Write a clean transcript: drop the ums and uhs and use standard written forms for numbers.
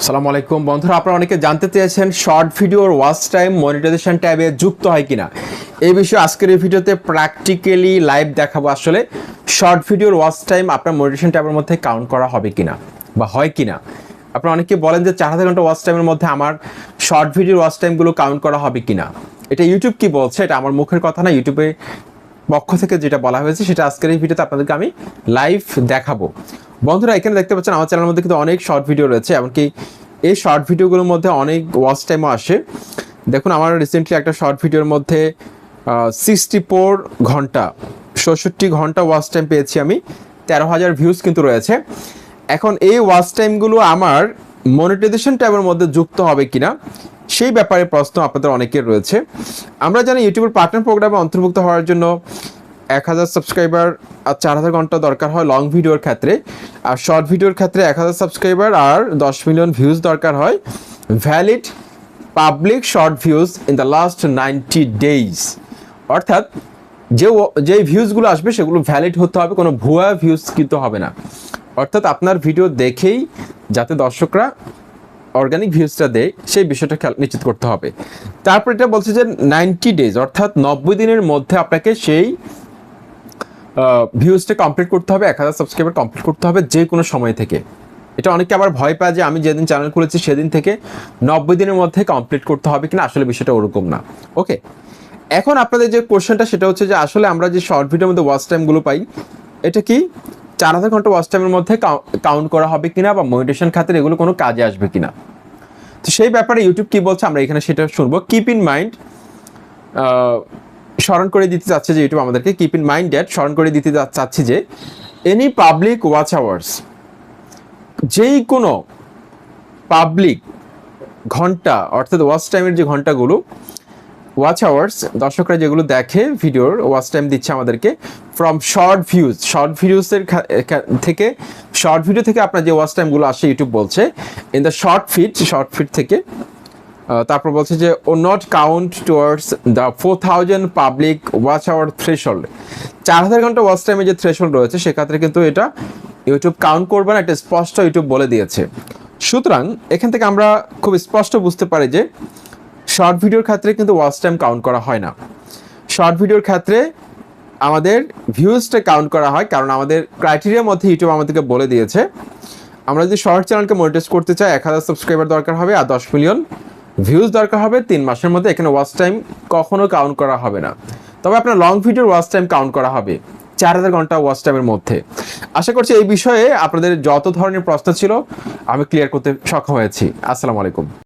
আসসালামু আলাইকুম বন্ধুরা, আপনারা অনেকে জানতে চেয়েছেন শর্ট ভিডিওর ওয়াচ টাইম মনিটাইজেশন ট্যাবে যুক্ত হয় কিনা। এই বিষয়ে আজকের এই ভিডিওতে প্র্যাকটিক্যালি লাইভ দেখাবো আসলে শর্ট ভিডিওর ওয়াচ টাইম আপনার মনিটাইজেশন ট্যাবের মধ্যে কাউন্ট করা হবে কিনা বা হয় কিনা। আপনারা অনেকে বলেন যে 4000 ঘন্টা ওয়াচ টাইমের মধ্যে আমার শর্ট ভিডিওর ওয়াচ টাইমগুলো কাউন্ট করা হবে কিনা। এটা ইউটিউব কি বলছে, এটা আমার মুখের কথা না, ইউটিউবে পক্ষ থেকে যেটা বলা হয়েছে সেটা আজকের এই ভিডিওতে আপনাদেরকে আমি লাইভ দেখাবো। বন্ধুরা এখানে দেখতে পাচ্ছেন আমার চ্যানেলের মধ্যে কিন্তু অনেক শর্ট ভিডিও রয়েছে, এমনকি এই শর্ট ভিডিওগুলোর মধ্যে অনেক ওয়াচ টাইমও আসে। দেখুন আমার রিসেন্টলি একটা শর্ট ভিডিওর মধ্যে 64 ঘন্টা 66 ঘন্টা ওয়াচ টাইম পেয়েছি আমি, 13,000 ভিউজ কিন্তু রয়েছে। এখন এই ওয়াচ টাইমগুলো আমার মনিটাইজেশন ট্যাবের মধ্যে যুক্ত হবে কিনা সেই ব্যাপারে প্রশ্ন আপনাদের অনেকের রয়েছে। আমরা জানি ইউটিউবের পার্টনার প্রোগ্রামে অন্তর্ভুক্ত হওয়ার জন্য 1000 সাবস্ক্রাইবার আর 4000 ঘন্টা দরকার হয় লং ভিডিওর ক্ষেত্রে, আর শর্ট ভিডিওর ক্ষেত্রে 1000 সাবস্ক্রাইবার আর 10 মিলিয়ন ভিউজ দরকার হয় valid public short views in the last 90 days. অর্থাৎ যে ভিউজগুলো আসবে সেগুলো ভ্যালিড হতে হবে, কোনো ভুয়া ভিউজ কিন্তু হবে না। অর্থাৎ আপনার ভিডিও দেখেই যাতে দর্শকরা অর্গানিক ভিউজটা দেয় সেই বিষয়টা নিশ্চিত করতে হবে। তারপর এটা বলছে যে 90 ডেজ অর্থাৎ 90 দিনের মধ্যে আপনাকে সেই ভিউজটা কমপ্লিট করতে হবে, 1000 সাবস্ক্রাইবার কমপ্লিট করতে হবে যে কোনো সময় থেকে। এটা অনেকে আবার ভয় পায় যে আমি যেদিন চ্যানেল খুলেছি সেদিন থেকে 90 দিনের মধ্যে কমপ্লিট করতে হবে কিনা, আসলে বিষয়টা ওরকম না। ওকে, এখন আপনাদের যে কোশ্চেনটা সেটা হচ্ছে যে আসলে আমরা যে শর্ট ভিডিওর মধ্যে ওয়াচ টাইমগুলো পাই এটা কি 4000 ঘন্টা ওয়াচ টাইমের মধ্যে কাউন্ট করা হবে কিনা বা মনিটাইজেশন খাতে এগুলো কোনো কাজে আসবে কিনা। তো সেই ব্যাপারে ইউটিউব কি বলছে আমরা এখানে সেটা শুনবো। কিপ ইন মাইন্ড, স্মরণ করে দিতে চাচ্ছে যে ইউটিউব আমাদেরকে কিপ ইন মাইন্ড ড্যাট, স্মরণ করে দিতে চাচ্ছি যে এনি পাবলিক ওয়াচ আওয়ার্স, যেই কোনো পাবলিক ঘন্টা অর্থাৎ ওয়াচ টাইমের যে ঘন্টাগুলো ওয়াচ আওয়ার্স দর্শকরা যেগুলো দেখে ভিডিওর ওয়াচ টাইম দিচ্ছে আমাদেরকে ফ্রম শর্ট ভিডিওসের থেকে, শর্ট ভিডিও থেকে আপনার যে ওয়াচ টাইমগুলো আসে ইউটিউব বলছে ইন দ্য শর্ট ফিড থেকে। তারপর বলছে যে ও not count towards the 4000 public watch hour threshold. 4000 ঘন্টা ওয়াচ টাইমে যে থ্রেশহোল্ড রয়েছে সেক্ষেত্রে কিন্তু এটা ইউটিউব কাউন্ট করবে না, এটা স্পষ্ট ইউটিউব বলে দিয়েছে। সুতরাং এখান থেকে আমরা খুব স্পষ্ট বুঝতে পারি যে শর্ট ভিডিওর ক্ষেত্রে কিন্তু ওয়াচ টাইম কাউন্ট করা হয় না। শর্ট ভিডিওর ক্ষেত্রে আমাদের ভিউজটা কাউন্ট করা হয়, কারণ আমাদের ক্রাইটেরিয়ার মধ্যে ইউটিউব আমাদেরকে বলে দিয়েছে আমরা যদি শর্ট চ্যানেলকে মনিটাইজ করতে চাই 1000 সাবস্ক্রাইবার দরকার হবে আর 10 মিলিয়ন ভিউজ দরকার হবে 3 মাসের মধ্যে। এখানে ওয়াচ টাইম কখনো কাউন্ট করা হবে না, তবে আপনার লং ভিডিওর ওয়াচ টাইম কাউন্ট করা হবে 4000 ঘন্টা ওয়াচ টাইমের মধ্যে। আশা করছি এই বিষয়ে আপনাদের যত ধরনের প্রশ্ন ছিল আমি ক্লিয়ার করতে সক্ষম হয়েছি। আসসালামু আলাইকুম।